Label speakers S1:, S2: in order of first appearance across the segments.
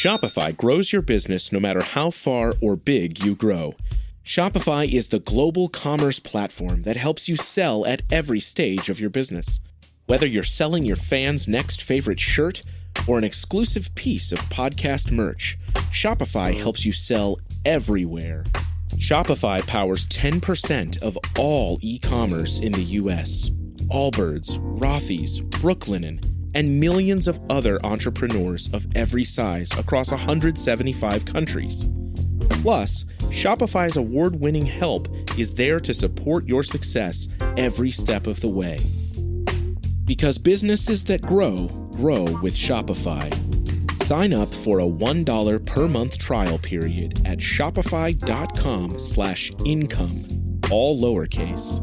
S1: Shopify grows your business no matter how far or big you grow. Shopify is the global commerce platform that helps you sell at every stage of your business. Whether you're selling your fans' next favorite shirt or an exclusive piece of podcast merch, Shopify helps you sell everywhere. Shopify powers 10% of all e-commerce in the U.S. Allbirds, Rothy's, Brooklinen, and millions of other entrepreneurs of every size across 175 countries. Plus, Shopify's award-winning help is there to support your success every step of the way. Because businesses that grow, grow with Shopify. Sign up for a $1 per month trial period at shopify.com/income, all lowercase.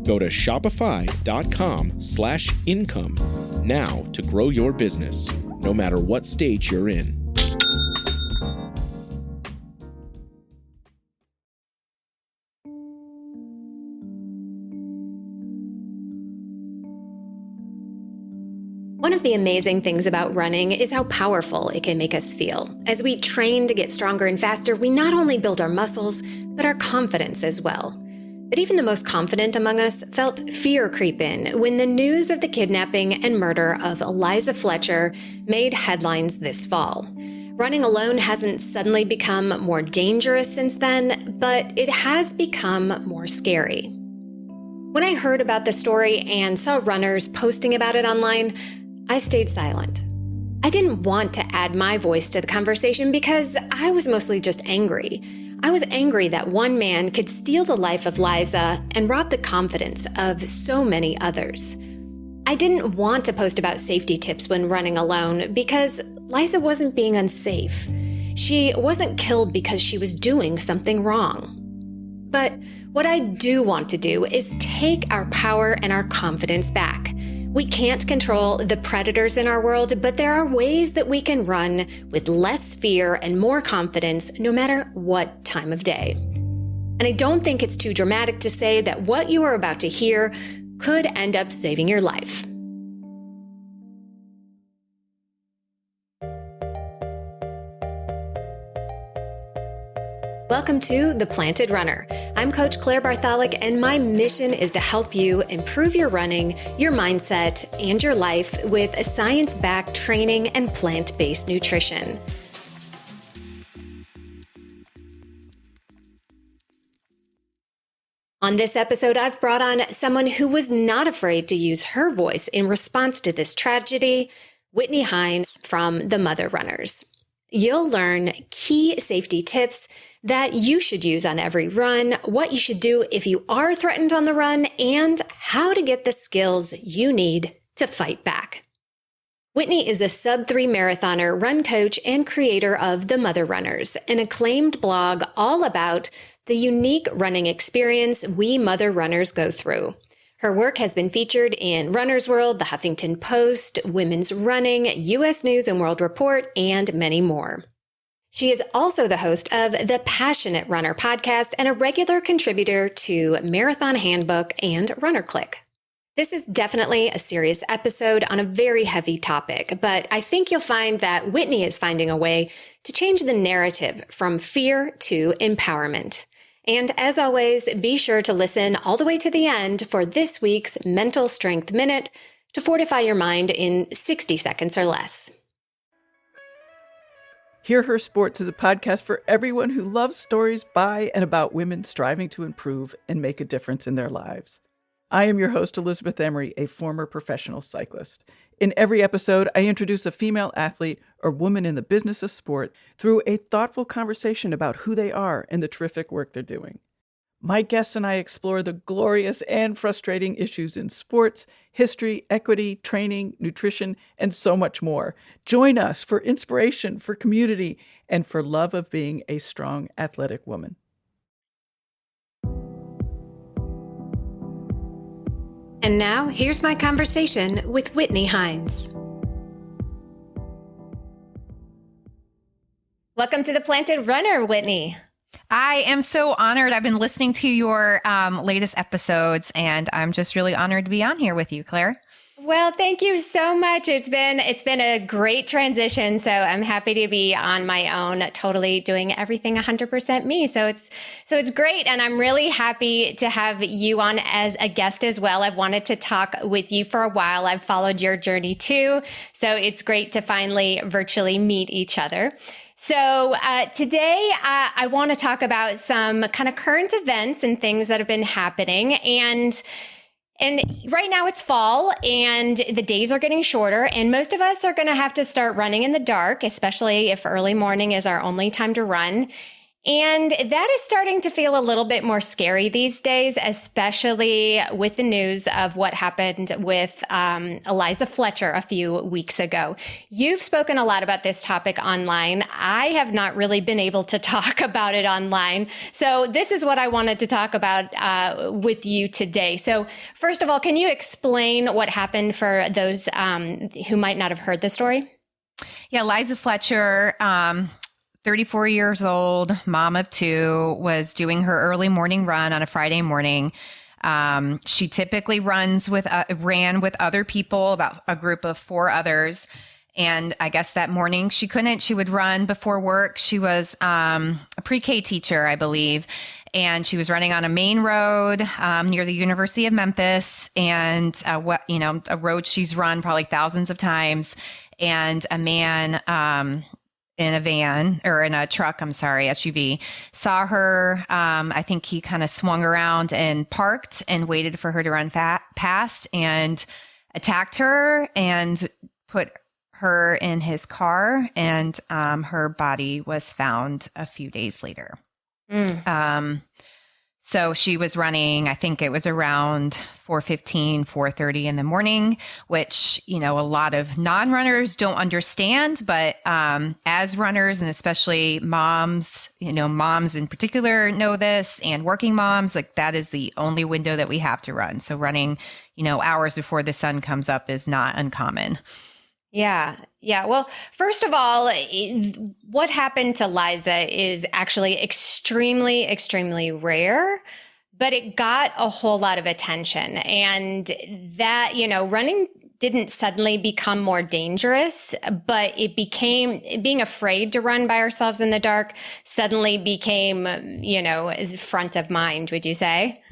S1: Go to shopify.com/income now to grow your business, no matter what stage you're in.
S2: One of the amazing things about running is how powerful it can make us feel. As we train to get stronger and faster, we not only build our muscles, but our confidence as well. But even the most confident among us felt fear creep in when the news of the kidnapping and murder of Eliza Fletcher made headlines this fall. Running alone hasn't suddenly become more dangerous since then, but it has become more scary. When I heard about the story and saw runners posting about it online, I stayed silent. I didn't want to add my voice to the conversation because I was mostly just angry. I was angry that one man could steal the life of Liza and rob the confidence of so many others. I didn't want to post about safety tips when running alone because Liza wasn't being unsafe. She wasn't killed because she was doing something wrong. But what I do want to do is take our power and our confidence back. We can't control the predators in our world, but there are ways that we can run with less fear and more confidence no matter what time of day. And I don't think it's too dramatic to say that what you are about to hear could end up saving your life. Welcome to The Planted Runner. I'm Coach Claire Bartholic, and my mission is to help you improve your running, your mindset, and your life with a science-backed training and plant-based nutrition. On this episode, I've brought on someone who was not afraid to use her voice in response to this tragedy, Whitney Heins from the Mother Runners. You'll learn key safety tips that you should use on every run, what you should do if you are threatened on the run, and how to get the skills you need to fight back. Whitney is a sub-3 marathoner, run coach, and creator of The Mother Runners, an acclaimed blog all about the unique running experience we mother runners go through. Her work has been featured in Runner's World, the Huffington Post, Women's Running, U.S. News and World Report, and many more. She is also the host of the Passionate Runner podcast and a regular contributor to Marathon Handbook and Runner Click. This is definitely a serious episode on a very heavy topic, but I think you'll find that Whitney is finding a way to change the narrative from fear to empowerment. And as always, be sure to listen all the way to the end for this week's Mental Strength Minute to fortify your mind in 60 seconds or less.
S3: Hear Her Sports is a podcast for everyone who loves stories by and about women striving to improve and make a difference in their lives. I am your host, Elizabeth Emery, a former professional cyclist. In every episode, I introduce a female athlete or woman in the business of sport through a thoughtful conversation about who they are and the terrific work they're doing. My guests and I explore the glorious and frustrating issues in sports, history, equity, training, nutrition, and so much more. Join us for inspiration, for community, and for love of being a strong, athletic woman.
S2: And now, here's my conversation with Whitney Heins. Welcome to The Planted Runner, Whitney.
S4: I am so honored. I've been listening to your latest episodes, and I'm just really honored to be on here with you, Claire.
S2: Well, thank you so much. It's been a great transition. So I'm happy to be on my own, totally doing everything 100% me. So it's great. And I'm really happy to have you on as a guest as well. I've wanted to talk with you for a while. I've followed your journey too. So it's great to finally virtually meet each other. So today I want to talk about some kind of current events and things that have been happening. And right now it's fall and the days are getting shorter, and most of us are going to have to start running in the dark, especially if early morning is our only time to run. And that is starting to feel a little bit more scary these days, especially with the news of what happened with Eliza Fletcher a few weeks ago. You've spoken a lot about this topic online. I have not really been able to talk about it online. So this is what I wanted to talk about with you today. So first of all, can you explain what happened for those who might not have heard the story?
S4: Yeah, Eliza Fletcher, 34 years old, mom of two, was doing her early morning run on a Friday morning. She typically ran with other people, about a group of 4 others. And I guess that morning she couldn't. She would run before work. She was a pre-K teacher, I believe. And she was running on a main road near the University of Memphis, and a road she's run probably thousands of times. And a man in a van or in a truck, SUV, saw her. I think he kind of swung around and parked and waited for her to run past and attacked her and put her in his car. And her body was found a few days later. So she was running, I think it was around 4:15, 4:30 in the morning, which, a lot of non-runners don't understand. But as runners, and especially moms, moms in particular know this, and working moms, like that is the only window that we have to run. So running, hours before the sun comes up is not uncommon.
S2: Yeah. Well, first of all, what happened to Liza is actually extremely, extremely rare, but it got a whole lot of attention. And that, running didn't suddenly become more dangerous, but it became, being afraid to run by ourselves in the dark suddenly became, front of mind, would you say?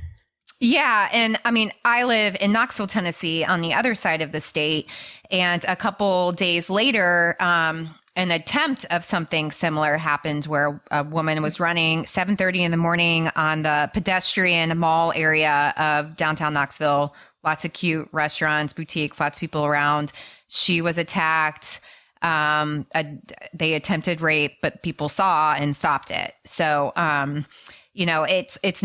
S4: Yeah. And I mean, I live in Knoxville, Tennessee, on the other side of the state. And a couple days later, an attempt of something similar happened where a woman was running 7:30 in the morning on the pedestrian mall area of downtown Knoxville. Lots of cute restaurants, boutiques, lots of people around. She was attacked. They attempted rape, but people saw and stopped it. So, it's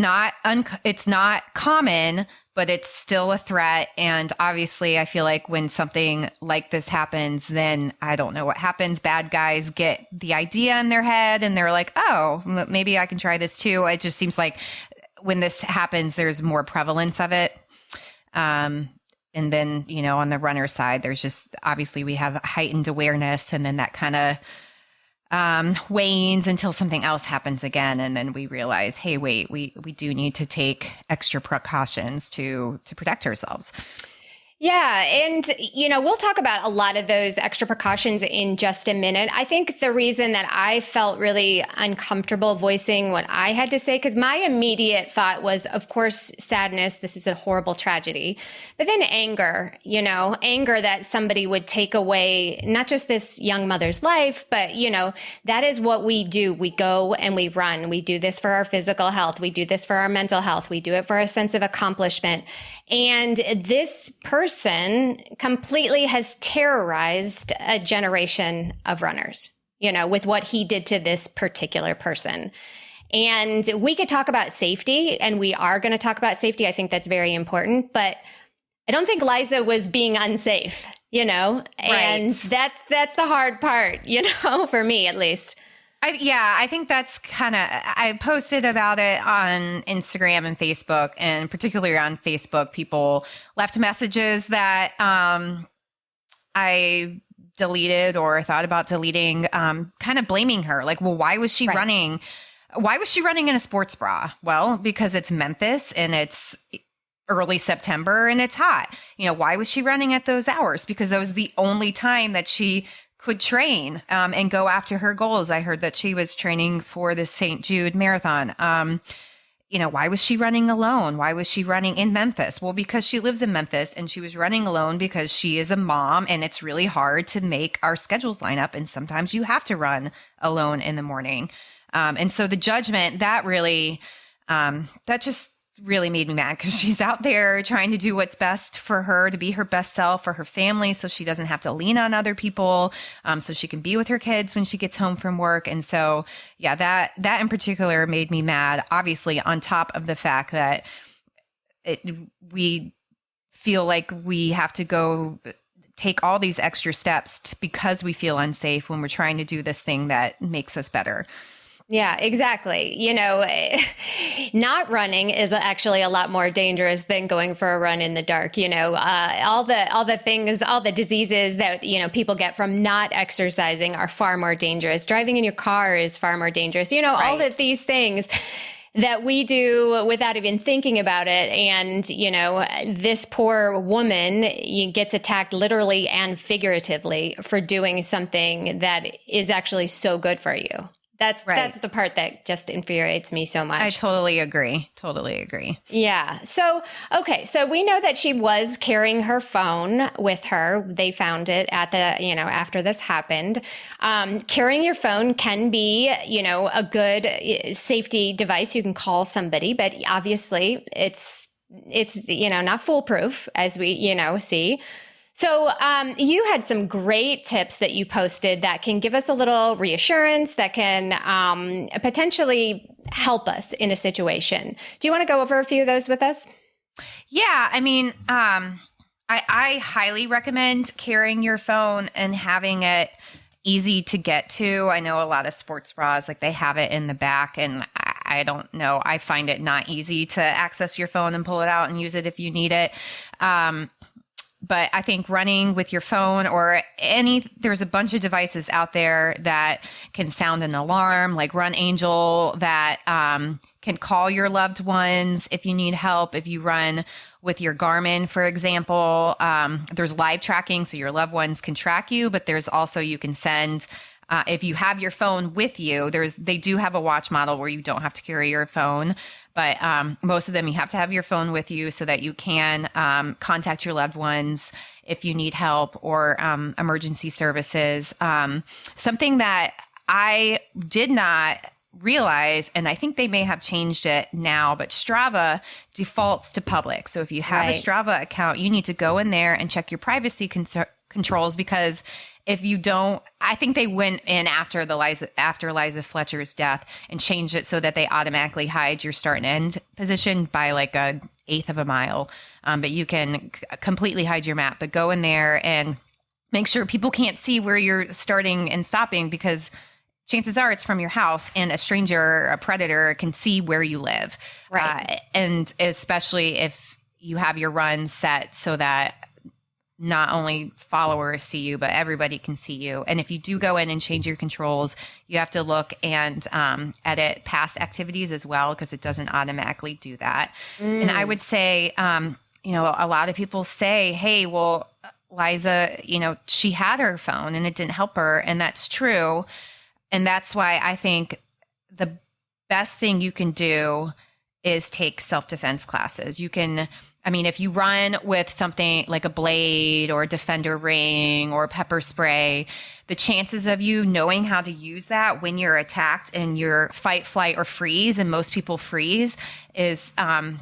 S4: not common, but it's still a threat. And obviously, I feel like when something like this happens, then I don't know what happens. Bad guys get the idea in their head and they're like, oh, maybe I can try this too. It just seems like when this happens, there's more prevalence of it. And then, on the runner side, there's just obviously we have heightened awareness, and then that kind of wanes until something else happens again. And then we realize, hey, wait, we do need to take extra precautions to protect ourselves.
S2: Yeah. And, we'll talk about a lot of those extra precautions in just a minute. I think the reason that I felt really uncomfortable voicing what I had to say, because my immediate thought was, of course, sadness. This is a horrible tragedy. But then anger, anger that somebody would take away not just this young mother's life, but, that is what we do. We go and we run. We do this for our physical health. We do this for our mental health. We do it for a sense of accomplishment. And this person completely has terrorized a generation of runners, with what he did to this particular person. And we could talk about safety, and we are going to talk about safety. I think that's very important, but I don't think Liza was being unsafe, and that's the hard part, for me at least.
S4: I think that's I posted about it on Instagram and Facebook, and particularly on Facebook, people left messages that I deleted or thought about deleting, kind of blaming her. Like, well, why was she running? Why was she running in a sports bra? Well, because it's Memphis and it's early September and it's hot. Why was she running at those hours? Because that was the only time that she could train and go after her goals. I heard that she was training for the St. Jude Marathon. Why was she running alone? Why was she running in Memphis? Well, because she lives in Memphis and she was running alone because she is a mom and it's really hard to make our schedules line up. And sometimes you have to run alone in the morning. And so the judgment that really, that just really made me mad because she's out there trying to do what's best for her, to be her best self for her family, so she doesn't have to lean on other people, so she can be with her kids when she gets home from work. And so, yeah, that in particular made me mad, obviously, on top of the fact that we feel like we have to go take all these extra steps because we feel unsafe when we're trying to do this thing that makes us better.
S2: Yeah, exactly. Not running is actually a lot more dangerous than going for a run in the dark. All the things, all the diseases that, people get from not exercising are far more dangerous. Driving in your car is far more dangerous. Right. All of these things that we do without even thinking about it. And, this poor woman gets attacked literally and figuratively for doing something that is actually so good for you. That's the part that just infuriates me so much.
S4: I totally agree.
S2: Yeah. So we know that she was carrying her phone with her. They found it at after this happened. Carrying your phone can be, a good safety device. You can call somebody, but obviously it's not foolproof, as we, see. So you had some great tips that you posted that can give us a little reassurance, that can potentially help us in a situation. Do you want to go over a few of those with us?
S4: Yeah, I mean, I highly recommend carrying your phone and having it easy to get to. I know a lot of sports bras, they have it in the back, and I don't know. I find it not easy to access your phone and pull it out and use it if you need it. But I think running with your phone or there's a bunch of devices out there that can sound an alarm, like Run Angel, that can call your loved ones if you need help. If you run with your Garmin, for example, there's live tracking, so your loved ones can track you, but there's also, you can send, if you have your phone with you, they do have a watch model where you don't have to carry your phone. But most of them, you have to have your phone with you so that you can contact your loved ones if you need help, or emergency services. Something that I did not realize, and I think they may have changed it now, but Strava defaults to public. So if you have a Strava account, you need to go in there and check your privacy controls, because if you don't, I think they went in after Eliza Fletcher's death and changed it so that they automatically hide your start and end position by like a eighth of a mile. But you can completely hide your map, but go in there and make sure people can't see where you're starting and stopping, because chances are it's from your house and a stranger, a predator, can see where you live. Right. And especially if you have your runs set so that not only followers see you, but everybody can see you. And if you do go in and change your controls, you have to look and edit past activities as well, because it doesn't automatically do that. And I would say, a lot of people say, hey, well, Liza, she had her phone and it didn't help her. And that's true. And that's why I think the best thing you can do is take self-defense classes. If you run with something like a blade or a defender ring or pepper spray, the chances of you knowing how to use that when you're attacked and you're fight, flight, or freeze, and most people freeze, is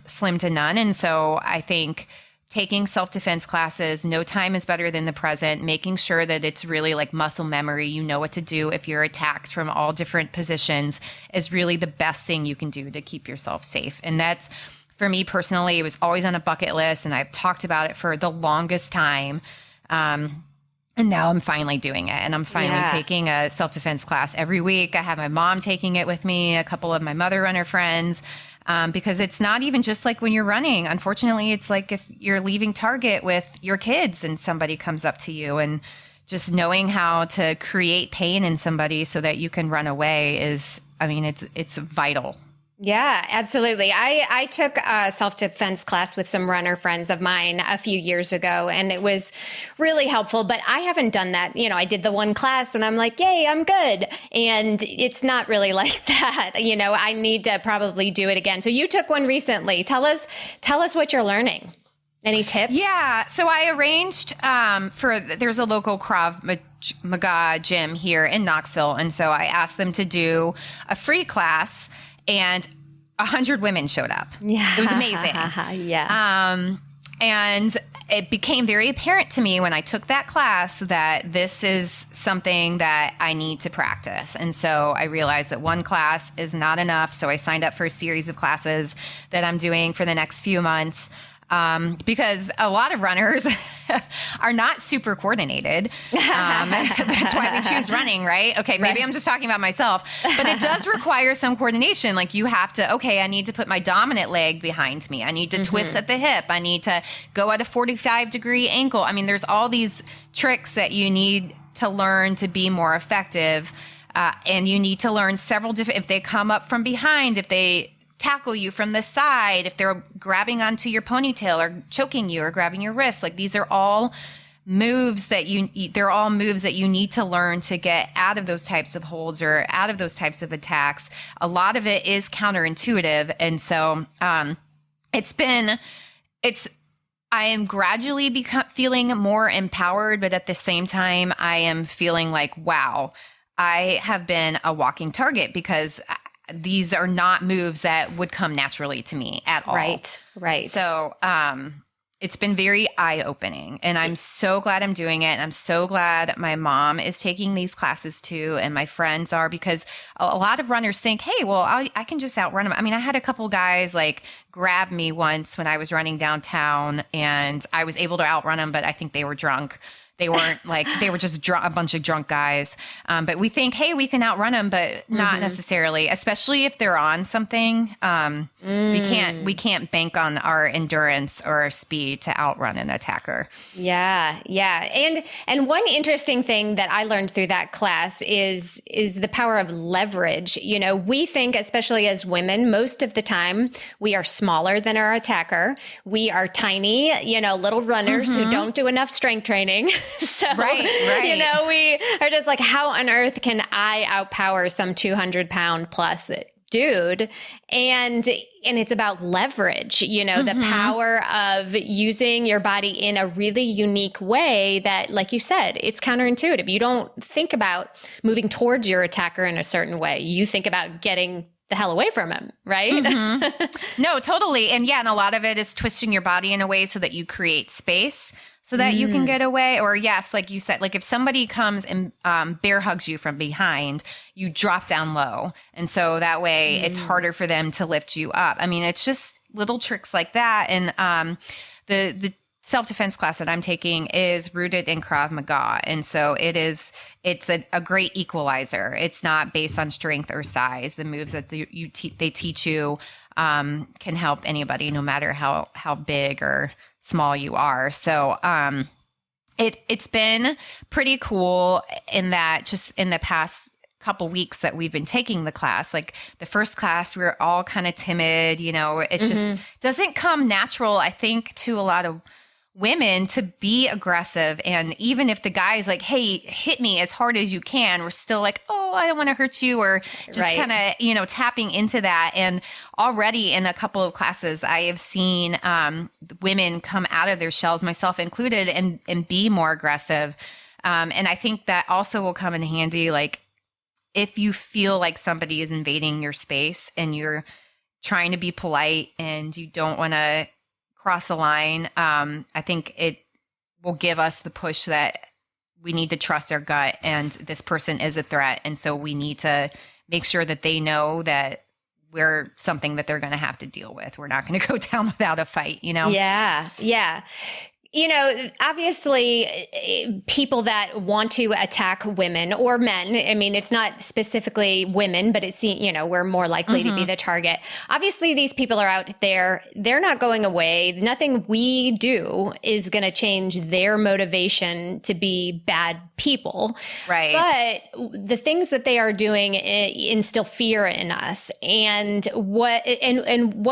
S4: slim to none. And so I think taking self-defense classes, no time is better than the present, making sure that it's really like muscle memory, you know what to do if you're attacked from all different positions, is really the best thing you can do to keep yourself safe. And that's, for me personally, it was always on a bucket list, and I've talked about it for the longest time. And now I'm finally doing it, and I'm finally taking a self-defense class every week. I have my mom taking it with me, a couple of my mother runner friends, because it's not even just like when you're running. Unfortunately, it's like if you're leaving Target with your kids and somebody comes up to you, and just knowing how to create pain in somebody so that you can run away is, it's vital.
S2: Yeah, absolutely. I took a self-defense class with some runner friends of mine a few years ago, and it was really helpful, but I haven't done that. I did the one class and I'm like, yay, I'm good. And it's not really like that. I need to probably do it again. So you took one recently. Tell us what you're learning. Any tips?
S4: Yeah. So I arranged there's a local Krav Maga gym here in Knoxville. And so I asked them to do a free class, and 100 women showed up.
S2: Yeah.
S4: It was amazing.
S2: Yeah.
S4: And it became very apparent to me when I took that class that this is something that I need to practice. And so I realized that one class is not enough. So I signed up for a series of classes that I'm doing for the next few months. Because a lot of runners are not super coordinated. That's why we choose running, right? Okay, maybe I'm just talking about myself, but it does require some coordination. Like you have to, I need to put my dominant leg behind me. I need to twist at the hip. I need to go at a 45-degree angle. I mean, there's all these tricks that you need to learn to be more effective. And you need to learn several different, if they come up from behind, if they tackle you from the side, if they're grabbing onto your ponytail or choking you or grabbing your wrist, like these are all moves that you need to learn to get out of those types of holds or out of those types of attacks. A lot of it is counterintuitive. And so, I am gradually feeling more empowered, but at the same time, I am feeling like, wow, I have been a walking target because these are not moves that would come naturally to me at all.
S2: Right.
S4: So, it's been very eye-opening, and I'm so glad I'm doing it. And I'm so glad my mom is taking these classes too, and my friends are, because a lot of runners think, hey, well, I can just outrun them. I mean, I had a couple guys like grab me once when I was running downtown, and I was able to outrun them, but I think they were drunk. They weren't they were just a bunch of drunk guys. But we think, hey, we can outrun them, but not necessarily, especially if they're on something. We can't bank on our endurance or our speed to outrun an attacker.
S2: Yeah. And one interesting thing that I learned through that class is the power of leverage. We think, especially as women, most of the time we are smaller than our attacker. We are tiny, little runners who don't do enough strength training. So,
S4: right.
S2: We are just like, how on earth can I outpower some 200-pound plus dude? And it's about leverage, the power of using your body in a really unique way that, like you said, it's counterintuitive. You don't think about moving towards your attacker in a certain way. You think about getting the hell away from him, right?
S4: No, totally. And a lot of it is twisting your body in a way so that you create space so that you can get away. Or yes, like you said, like if somebody comes and bear hugs you from behind, you drop down low. And so that way it's harder for them to lift you up. I mean, it's just little tricks like that. And the self-defense class that I'm taking is rooted in Krav Maga. And so it's a great equalizer. It's not based on strength or size. The moves that they teach you can help anybody, no matter how big or small you are. So it's been pretty cool in that just in the past couple weeks that we've been taking the class, like the first class, we were all kind of timid, it just doesn't come natural, I think, to a lot of women to be aggressive. And even if the guy's like, hey, hit me as hard as you can, we're still like, oh, I don't want to hurt you, or just kind of, tapping into that. And already in a couple of classes, I have seen women come out of their shells, myself included, and be more aggressive. And I think that also will come in handy, like if you feel like somebody is invading your space and you're trying to be polite and you don't want to cross a line, I think it will give us the push that we need to trust our gut, and this person is a threat. And so we need to make sure that they know that we're something that they're going to have to deal with. We're not going to go down without a fight,
S2: Yeah. Obviously, people that want to attack women or men, I mean, it's not specifically women, but it's, we're more likely to be the target. Obviously, these people are out there. They're not going away. Nothing we do is going to change their motivation to be bad people.
S4: Right.
S2: But the things that they are doing instill fear in us. And what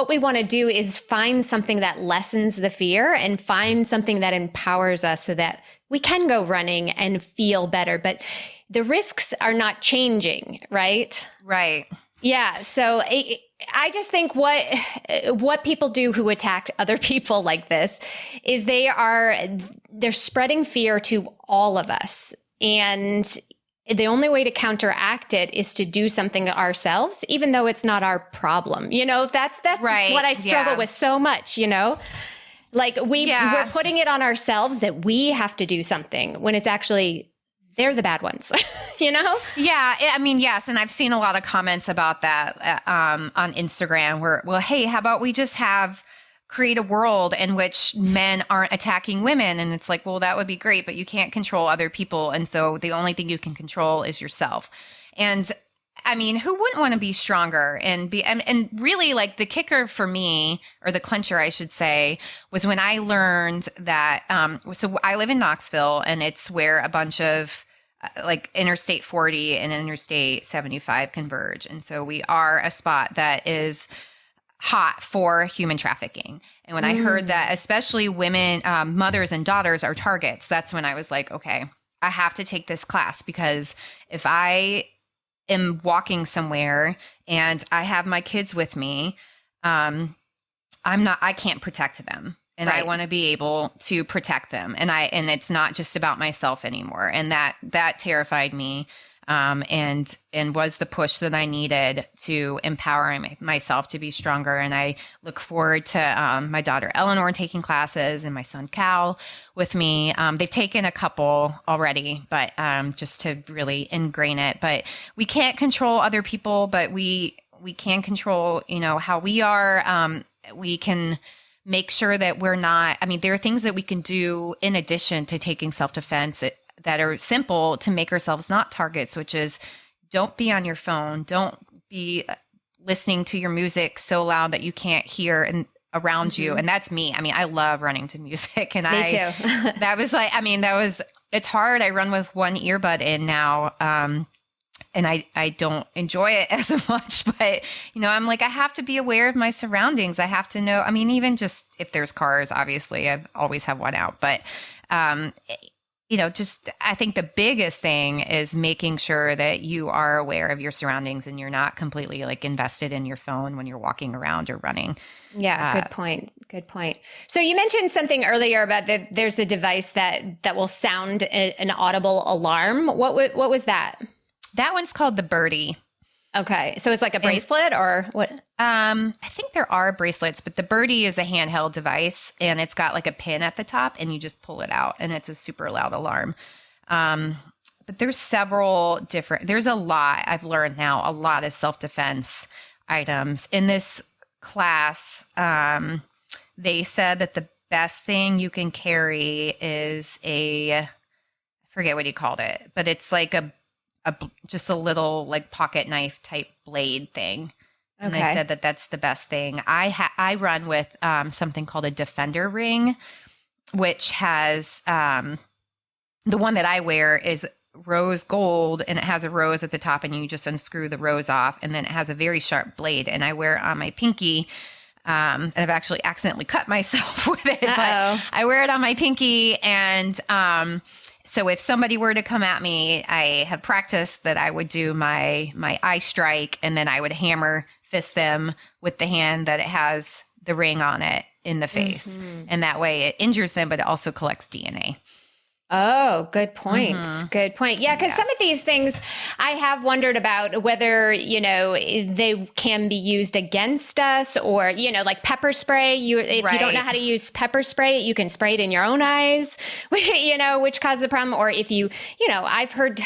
S2: we want to do is find something that lessens the fear and find something that empowers us so that we can go running and feel better. But the risks are not changing, right?
S4: Right.
S2: Yeah. So I just think what people do who attack other people like this is they're spreading fear to all of us. And the only way to counteract it is to do something ourselves, even though it's not our problem. That's
S4: right.
S2: what I struggle with so much, Like we're putting it on ourselves that we have to do something when it's actually they're the bad ones,
S4: Yeah. I mean, yes. And I've seen a lot of comments about that on Instagram where, well, hey, how about we just create a world in which men aren't attacking women? And it's like, well, that would be great, but you can't control other people. And so the only thing you can control is yourself. And I mean, who wouldn't want to be stronger and really like the kicker for me, or the clincher, I should say, was when I learned that, so I live in Knoxville, and it's where a bunch of like Interstate 40 and Interstate 75 converge. And so we are a spot that is hot for human trafficking. And when I heard that, especially women, mothers and daughters are targets, that's when I was like, okay, I have to take this class, because if I am walking somewhere and I have my kids with me, I can't protect them. And right. I want to be able to protect them. And it's not just about myself anymore. And that terrified me. And was the push that I needed to empower myself to be stronger. And I look forward to my daughter Eleanor taking classes, and my son Cal with me. They've taken a couple already, but just to really ingrain it. But we can't control other people, but we can control, how we are. We can make sure that we're not. I mean, there are things that we can do in addition to taking self-defense that are simple to make ourselves not targets, which is don't be on your phone. Don't be listening to your music so loud that you can't hear around you. And that's me. I mean, I love running to music. And
S2: me too.
S4: It's hard. I run with one earbud in now. And I don't enjoy it as much, but I'm like, I have to be aware of my surroundings. I have to know, I mean, even just if there's cars, obviously I always have one out, but, I think the biggest thing is making sure that you are aware of your surroundings and you're not completely like invested in your phone when you're walking around or running.
S2: Yeah, good point. Good point. So you mentioned something earlier about that there's a device that will sound an audible alarm. What was that?
S4: That one's called the Birdie.
S2: Okay. So it's like a bracelet or what?
S4: I think there are bracelets, but the Birdie is a handheld device, and it's got like a pin at the top, and you just pull it out, and it's a super loud alarm. But there's there's a lot I've learned now, a lot of self-defense items. In this class, they said that the best thing you can carry is I forget what he called it, but it's like just a little like pocket knife type blade thing. And they said that that's the best thing. I run with something called a Defender ring, which has the one that I wear is rose gold, and it has a rose at the top, and you just unscrew the rose off, and then it has a very sharp blade, and I wear it on my pinky. And I've actually accidentally cut myself with it, but I wear it on my pinky, and so if somebody were to come at me, I have practiced that I would do my eye strike, and then I would hammer fist them with the hand that it has the ring on it in the face. Mm-hmm. And that way it injures them, but it also collects DNA.
S2: Oh, good point. Mm-hmm. Good point. Yeah, because some of these things I have wondered about whether, they can be used against us or, like pepper spray. If you don't know how to use pepper spray, you can spray it in your own eyes, which causes a problem. Or if I've heard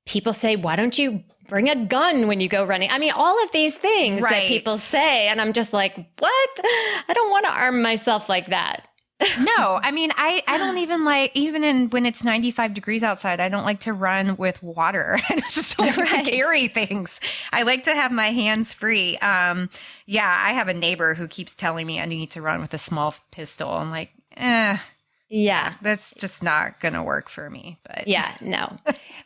S2: people say, why don't you bring a gun when you go running? I mean, all of these things that people say. And I'm just like, what? I don't want to arm myself like that.
S4: No, I mean, I don't even like, when it's 95 degrees outside, I don't like to run with water. I just don't like to carry things. I like to have my hands free. Yeah, I have a neighbor who keeps telling me I need to run with a small pistol. I'm like,
S2: yeah,
S4: that's just not going to work for me. But
S2: yeah, no.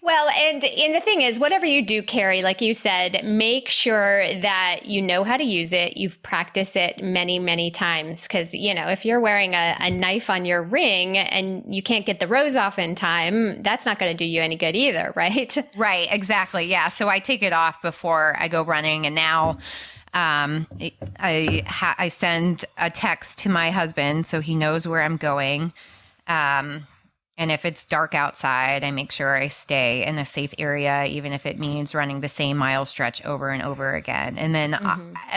S2: Well, and the thing is, whatever you do carry, like you said, make sure that you know how to use it. You've practiced it many, many times. Because, if you're wearing a knife on your ring and you can't get the rose off in time, that's not going to do you any good either, right?
S4: Right, exactly. Yeah. So I take it off before I go running. And now I send a text to my husband so he knows where I'm going. And if it's dark outside, I make sure I stay in a safe area, even if it means running the same mile stretch over and over again. And then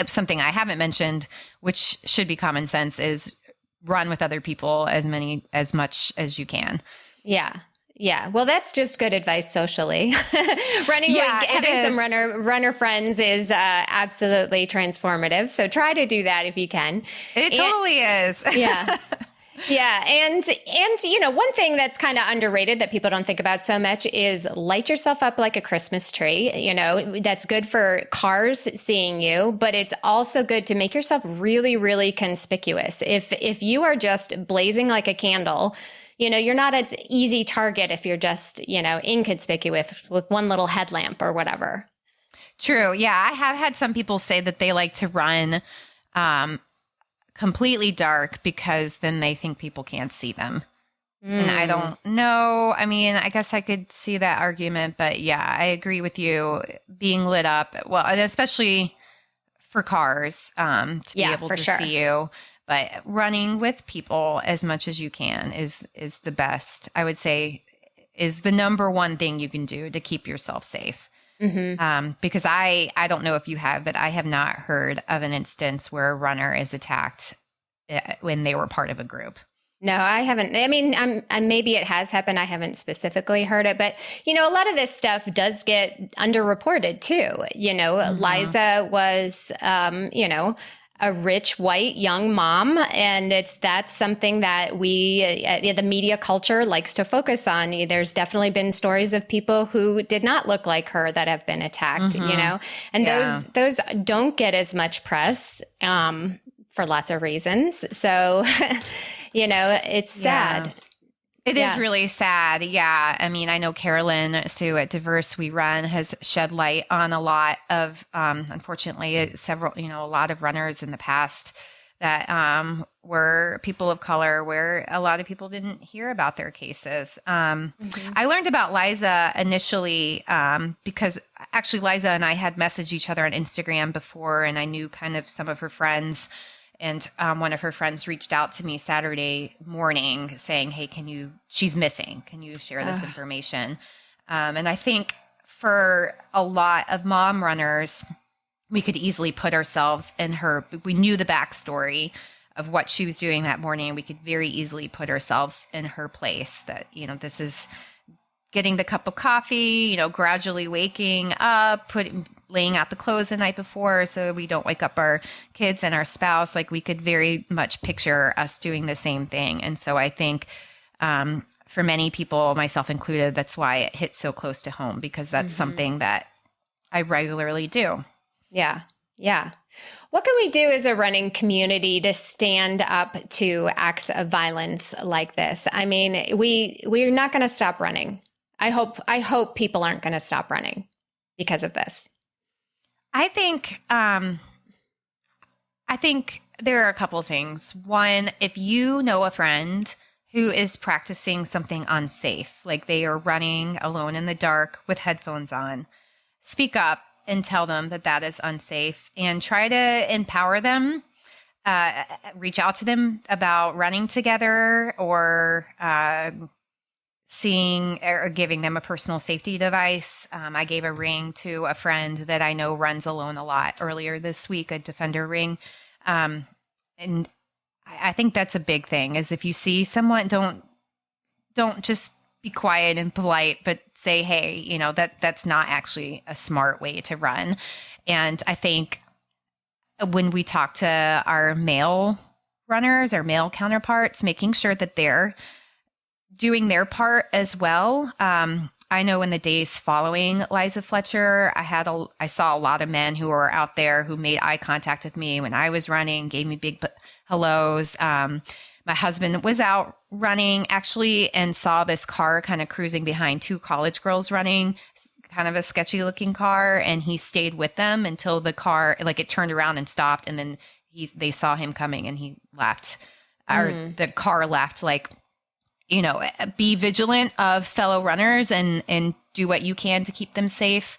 S4: something I haven't mentioned, which should be common sense, is run with other people as much as you can.
S2: Yeah. Yeah. Well, that's just good advice socially. Running with having some runner friends is absolutely transformative. So try to do that if you can.
S4: It totally is.
S2: Yeah. Yeah. And one thing that's kind of underrated that people don't think about so much is light yourself up like a Christmas tree. That's good for cars seeing you, but it's also good to make yourself really, really conspicuous. If you are just blazing like a candle, you're not an easy target if you're just, inconspicuous with one little headlamp or whatever.
S4: True. Yeah. I have had some people say that they like to run completely dark because then they think people can't see them. And I don't know. I mean, I guess I could see that argument, but yeah, I agree with you. Being lit up, well, and especially for cars, to be able to see you. But running with people as much as you can is the best, I would say, is the number one thing you can do to keep yourself safe. Because I don't know if you have, but I have not heard of an instance where a runner is attacked when they were part of a group.
S2: No, I haven't. I mean, maybe it has happened. I haven't specifically heard it, but a lot of this stuff does get underreported too. Eliza was, a rich white young mom, and that's something that the media culture likes to focus on. There's definitely been stories of people who did not look like her that have been attacked, and those don't get as much press for lots of reasons. So, it's sad.
S3: It
S4: is really sad. Yeah. I mean, I know Carolyn Sue at Diverse We Run has shed light on a lot of, unfortunately, a lot of runners in the past that were people of color, where a lot of people didn't hear about their cases. I learned about Liza initially because actually Liza and I had messaged each other on Instagram before, and I knew kind of some of her friends. And one of her friends reached out to me Saturday morning saying, hey, she's missing. Can you share this information? And I think for a lot of mom runners, we could easily put ourselves in we knew the backstory of what she was doing that morning. And we could very easily put ourselves in her place that, this is getting the cup of coffee, gradually waking up, laying out the clothes the night before so we don't wake up our kids and our spouse. Like, we could very much picture us doing the same thing. And so I think for many people, myself included, that's why it hits so close to home, because that's something that I regularly do.
S2: Yeah. Yeah. What can we do as a running community to stand up to acts of violence like this? I mean, we're not going to stop running. I hope people aren't going to stop running because of this.
S4: I think there are a couple of things. One, if you know a friend who is practicing something unsafe, like they are running alone in the dark with headphones on, speak up and tell them that is unsafe, and try to empower them. Reach out to them about running together, or seeing or giving them a personal safety device. I gave a ring to a friend that I know runs alone a lot earlier this week, a Defender ring. And I think that's a big thing, is if you see someone, don't just be quiet and polite, but say, hey, that's not actually a smart way to run. And I think when we talk to our male runners or male counterparts, making sure that they're doing their part as well. I know in the days following Eliza Fletcher, I saw a lot of men who were out there who made eye contact with me when I was running, gave me big hellos. My husband was out running actually and saw this car kind of cruising behind two college girls running, kind of a sketchy looking car. And he stayed with them until the car, like it turned around and stopped. And then they saw him coming and he left, or the car left. Like, you know, be vigilant of fellow runners and do what you can to keep them safe.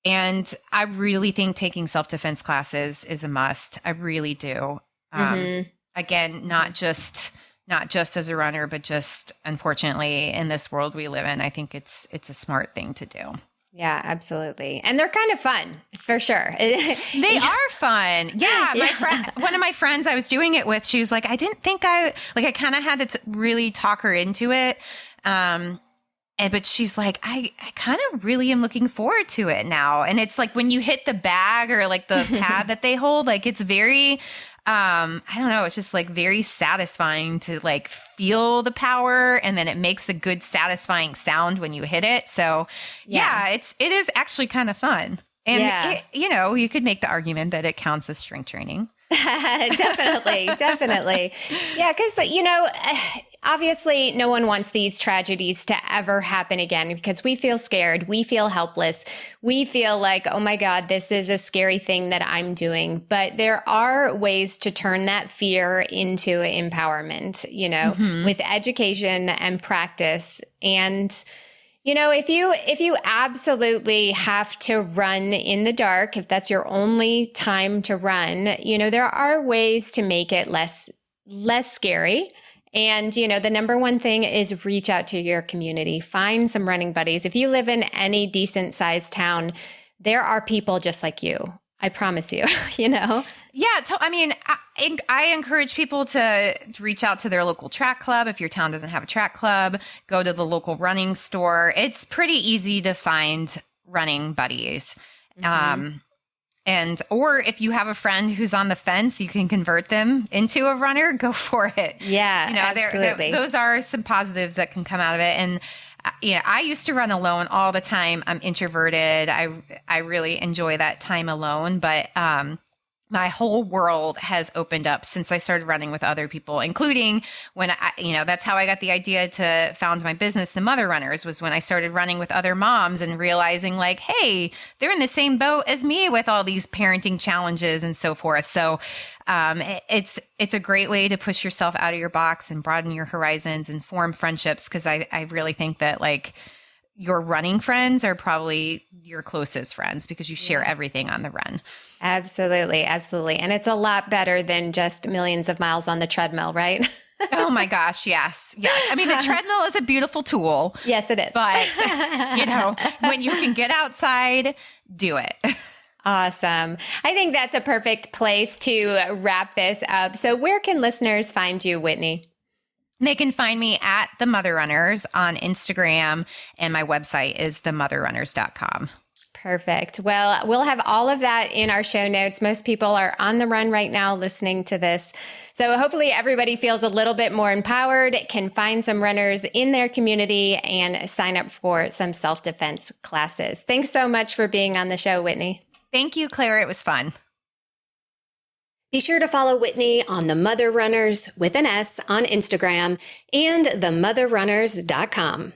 S4: And I really think taking self-defense classes is a must. I really do. Again, not just as a runner, but just unfortunately in this world we live in, I think it's a smart thing to do.
S2: Yeah, absolutely. And they're kind of fun, for sure.
S4: They are fun. Yeah. One of my friends I was doing it with, she was like, I didn't think I kind of had to really talk her into it. But she's like, I kind of really am looking forward to it now. And it's like when you hit the bag or like the pad that they hold, like it's very, I don't know, it's just like very satisfying to like feel the power, and then it makes a good satisfying sound when you hit it. So yeah, it is actually kind of fun. And you know, you could make the argument that it counts as strength training.
S2: Definitely. Yeah, because, you know, obviously no one wants these tragedies to ever happen again because we feel scared. We feel helpless. We feel like, oh my God, this is a scary thing that I'm doing. But there are ways to turn that fear into empowerment, you know, with education and practice. And you know, if you absolutely have to run in the dark, if that's your only time to run, you know, there are ways to make it less scary. And, you know, the number one thing is reach out to your community, find some running buddies. If you live in any decent sized town, there are people just like you. I promise you, you know?
S4: Yeah. I mean, I encourage people to reach out to their local track club. If your town doesn't have a track club, go to the local running store. It's pretty easy to find running buddies. Or if you have a friend who's on the fence, you can convert them into a runner, go for it.
S2: Yeah, you know, absolutely.
S4: Those are some positives that can come out of it. And you know, I used to run alone all the time. I'm introverted. I really enjoy that time alone, but my whole world has opened up since I started running with other people, including when that's how I got the idea to found my business, The Mother Runners, was when I started running with other moms and realizing like, hey, they're in the same boat as me with all these parenting challenges and so forth. So it's a great way to push yourself out of your box and broaden your horizons and form friendships. Cause I really think that like your running friends are probably your closest friends because you share everything on the run.
S2: Absolutely. And it's a lot better than just millions of miles on the treadmill, right?
S4: Oh my gosh. Yes. I mean, the treadmill is a beautiful tool.
S2: Yes, it is.
S4: But, you know, when you can get outside, do it.
S2: Awesome. I think that's a perfect place to wrap this up. So where can listeners find you, Whitney?
S4: They can find me at The Mother Runners on Instagram, and my website is themotherrunners.com.
S2: Perfect. Well, we'll have all of that in our show notes. Most people are on the run right now listening to this. So hopefully everybody feels a little bit more empowered, can find some runners in their community, and sign up for some self-defense classes. Thanks so much for being on the show, Whitney.
S4: Thank you, Claire. It was fun.
S2: Be sure to follow Whitney on The Mother Runners with an S on Instagram and themotherrunners.com.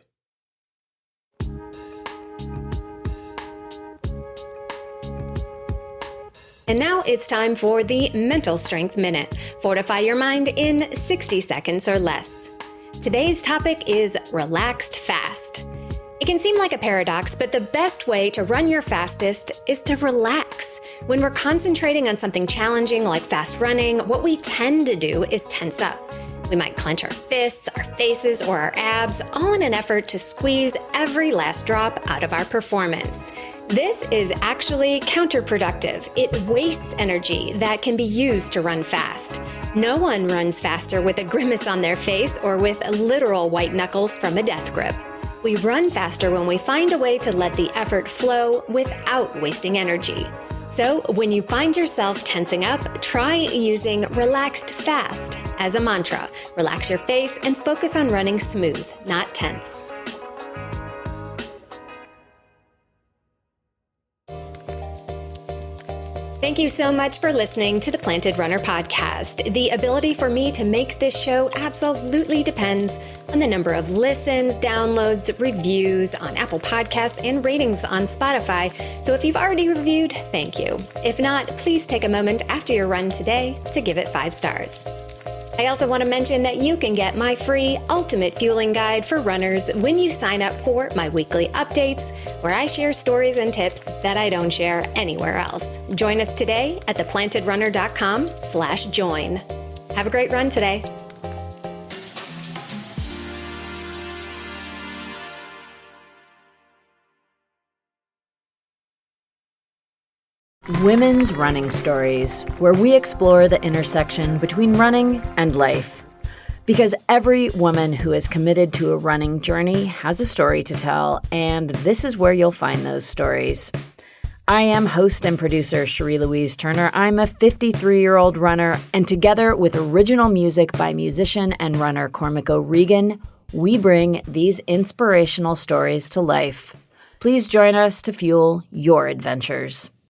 S2: And now it's time for the Mental Strength Minute. Fortify your mind in 60 seconds or less. Today's topic is relaxed fast. It can seem like a paradox, but the best way to run your fastest is to relax. When we're concentrating on something challenging like fast running, what we tend to do is tense up. We might clench our fists, our faces, or our abs, all in an effort to squeeze every last drop out of our performance. This is actually counterproductive. It wastes energy that can be used to run fast. No one runs faster with a grimace on their face or with literal white knuckles from a death grip. We run faster when we find a way to let the effort flow without wasting energy. So when you find yourself tensing up, try using relaxed fast as a mantra. Relax your face and focus on running smooth, not tense. Thank you so much for listening to the Planted Runner podcast. The ability for me to make this show absolutely depends on the number of listens, downloads, reviews on Apple Podcasts, and ratings on Spotify. So if you've already reviewed, thank you. If not, please take a moment after your run today to give it 5 stars. I also want to mention that you can get my free Ultimate Fueling Guide for runners when you sign up for my weekly updates, where I share stories and tips that I don't share anywhere else. Join us today at theplantedrunner.com/join. Have a great run today.
S5: Women's Running Stories, where we explore the intersection between running and life. Because every woman who is committed to a running journey has a story to tell, and this is where you'll find those stories. I am host and producer Cherie Louise Turner. I'm a 53-year-old runner, and together with original music by musician and runner Cormac O'Regan, we bring these inspirational stories to life. Please join us to fuel your adventures.